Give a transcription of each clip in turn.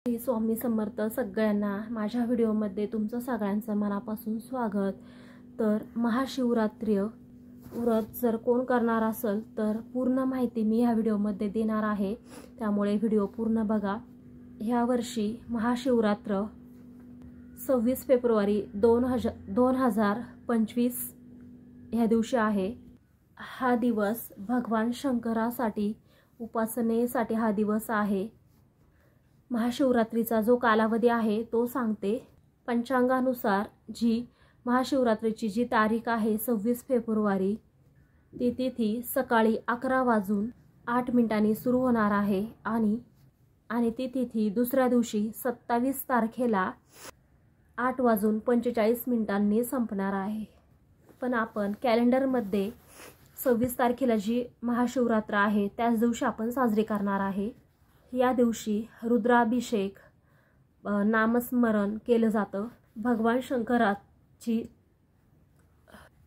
श्री स्वामी समर्थ सगळ्यांना माझ्या व्हिडिओमध्ये तुमचं सगळ्यांचं मनापासून स्वागत। तर महाशिवरात्री व्रत जर कोण करणार असेल तर पूर्ण माहिती मी ह्या व्हिडिओमध्ये देणार आहे, त्यामुळे व्हिडिओ पूर्ण बघा। ह्या वर्षी महाशिवरात्र 26 फेब्रुवारी 2025 ह्या दिवशी आहे। हा दिवस भगवान शंकरासाठी उपासनेसाठी हा दिवस आहे। महाशिवरात्रीचा जो कालावधी आहे तो सांगते। पंचांगानुसार जी महाशिवरात्रीची जी तारीख आहे 26 फेब्रुवारी, ती तिथी सकाळी 11:08 सुरू होणार आहे आणि ती तिथी दुसऱ्या दिवशी 27 तारखेला 8:45 संपणार आहे। पण आपण कॅलेंडरमध्ये 26 तारखेला जी महाशिवरात्र आहे त्याच दिवशी आपण साजरी करणार आहे। या दिवशी रुद्राभिषेक नामस्मरण केलं जातं। भगवान शंकराची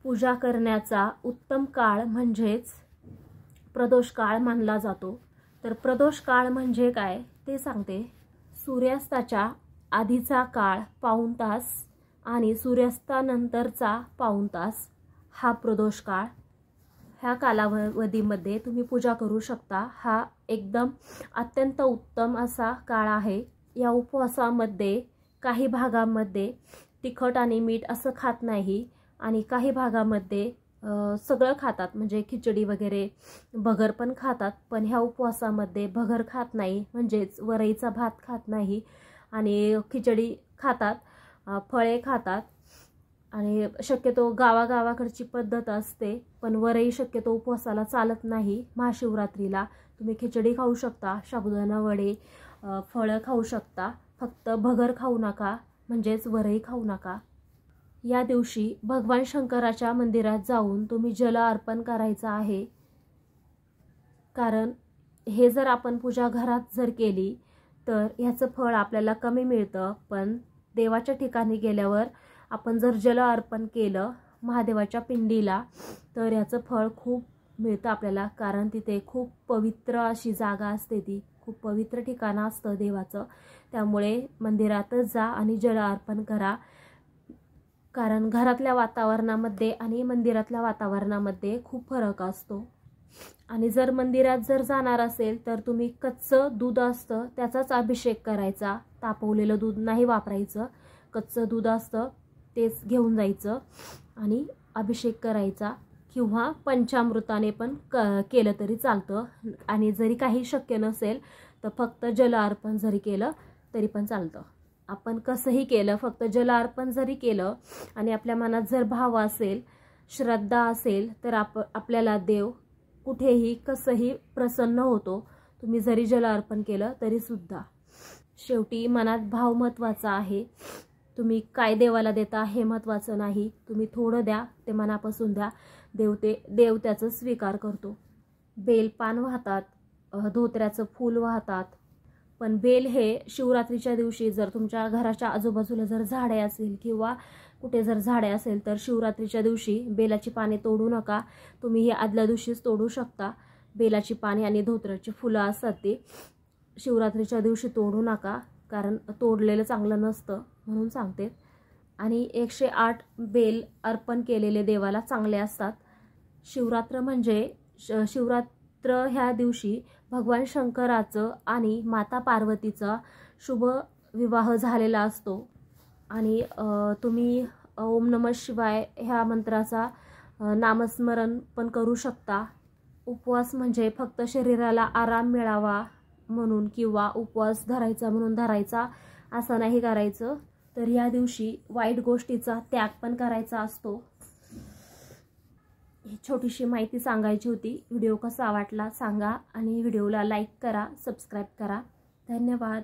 पूजा करण्याचा उत्तम काळ म्हणजेच प्रदोष काळ मानला जातो। तर प्रदोष काळ म्हणजे काय ते सांगते। सूर्यास्ताच्या आधीचा काळ पाऊण तास आणि सूर्यास्तानंतरचा पाऊण तास हा प्रदोष काळ। ह्या कालावधीमध्ये तुम्ही पूजा करू शकता। हा एकदम अत्यंत उत्तम असा काळ आहे। या उपवासामध्ये काही भागामध्ये तिखट आणि मीठ असं खात नाही आणि काही भागामध्ये सगळं खातात, म्हणजे खिचडी वगैरे भगर पण खातात। पण ह्या उपवासामध्ये भगर खात नाही, म्हणजेच वरईचा भात खात नाही आणि खिचडी खातात, फळे खातात आणि शक्यतो गावागावाकडची पद्धत असते। पण वरई शक्यतो उपवासाला चालत नाही। महाशिवरात्रीला तुम्ही खिचडी खाऊ शकता, साबुदाणा वडे, फळं खाऊ शकता, फक्त भगर खाऊ नका, म्हणजेच वरई खाऊ नका। या दिवशी भगवान शंकराच्या मंदिरात जाऊन तुम्ही जल अर्पण करायचं आहे। कारण हे जर आपण पूजा घरात जर केली तर ह्याचं फळ आपल्याला कमी मिळतं, पण देवाच्या ठिकाणी गेल्यावर आपण जर जल अर्पण केलं महादेवाच्या पिंडीला तर ह्याचं फळ खूप मिळतं आपल्याला। कारण तिथे खूप पवित्र अशी जागा असते, ती खूप पवित्र ठिकाण असतं देवाचं। त्यामुळे मंदिरातच जा आणि जल अर्पण करा। कारण घरातल्या वातावरणामध्ये आणि मंदिरातल्या वातावरणामध्ये खूप फरक असतो। आणि जर मंदिरात जर जाणार असेल तर तुम्ही कच्चं दूध असतं त्याचाच अभिषेक करायचा, तापवलेलं दूध नाही वापरायचं। कच्चं दूध असतं तेच घेऊन जायचं आणि अभिषेक करायचा, किंवा पंचामृताने पण केलं तरी चालतं। आणि जरी काही शक्य नसेल तर फक्त जल अर्पण जरी केलं तरी पण चालतं। आपण कसंही केलं, फक्त जल अर्पण जरी केलं आणि आपल्या मनात जर भाव असेल, श्रद्धा असेल तर आपल्याला देव कुठेही कसंही प्रसन्न होतो। तुम्ही जरी जल अर्पण केलं तरी सुद्धा शेवटी मनात भाव महत्त्वाचा आहे। तुम्ही काय देवाला देता हे महत्त्वाचं नाही, तुम्ही थोडं द्या, ते मनापासून द्या, देव त्याचं स्वीकार करतो। बेलपान वाहतात, धोत्र्याचं फूल वाहतात, पण बेल हे शिवरात्रीच्या दिवशी जर तुमच्या घराच्या आजूबाजूला जर झाडे असेल किंवा कुठे जर झाडे असेल तर शिवरात्रीच्या दिवशी बेलाची पाने तोडू नका। तुम्ही हे आदल्या दिवशीच तोडू शकता। बेलाची पाने आणि धोत्र्याची फुलं असतात ती शिवरात्रीच्या दिवशी तोडू नका, कारण तोडलेलं चांगलं नसतं म्हणून सांगते। आणि 108 बेल अर्पण केलेले देवाला चांगले असतात। शिवरात्र म्हणजे शिवरात्र ह्या दिवशी भगवान शंकराचं आणि माता पार्वतीचा शुभ विवाह झालेला असतो। आणि तुम्ही ओम नमः शिवाय ह्या मंत्राचा नामस्मरण पण करू शकता। उपवास म्हणजे फक्त शरीराला आराम मिळावा म्हणून किंवा उपवास धरायचा म्हणून धरायचा असं नाही करायचं। तर या दिवशी वाईट गोष्टीचा त्याग पण करायचा असतो। ही छोटीशी माहिती सांगायची होती। व्हिडिओ कसा वाटला सांगा आणि व्हिडिओला लाईक करा, सबस्क्राईब करा। धन्यवाद।